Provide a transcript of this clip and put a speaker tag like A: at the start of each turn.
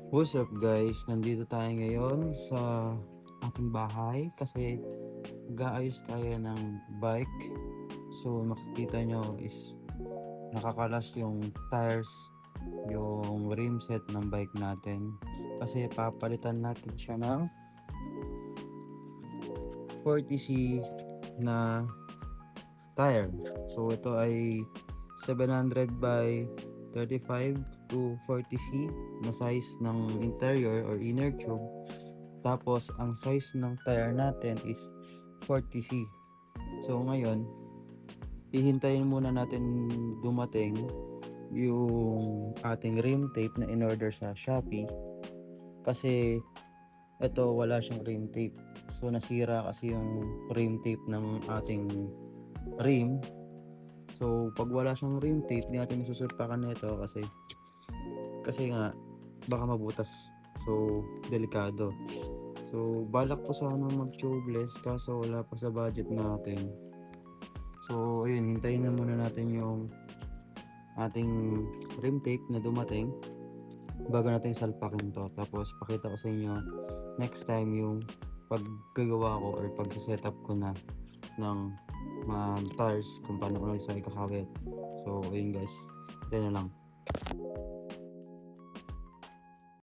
A: What's up guys? Nandito tayo ngayon sa ating bahay kasi gaayos tayo ng bike. So makikita nyo is nakakalas yung tires, yung rim set ng bike natin. Kasi papalitan natin siya ng 40C na tire. So ito ay 700 by 35 to 40C na size ng interior or inner tube. Tapos ang size ng tire natin is 40C. So ngayon, hihintayin muna natin dumating yung ating rim tape na in-order sa Shopee. Kasi ito wala siyang rim tape. So nasira kasi yung rim tape ng ating rim. So pag wala siyang rim tape, di natin masusurpakan nito kasi nga baka mabutas. So delikado. So balak ko sana mag-tubeless kaso wala pa sa budget natin. So ayun, hintayin na muna natin yung ating rim tape na dumating bago natin salpakin to. Tapos pakita ko sa inyo next time yung paggagawa ko or pag-setup ko na ng mga tires kung paano ko na isa ikakabit. So ayun guys, hintayin na lang.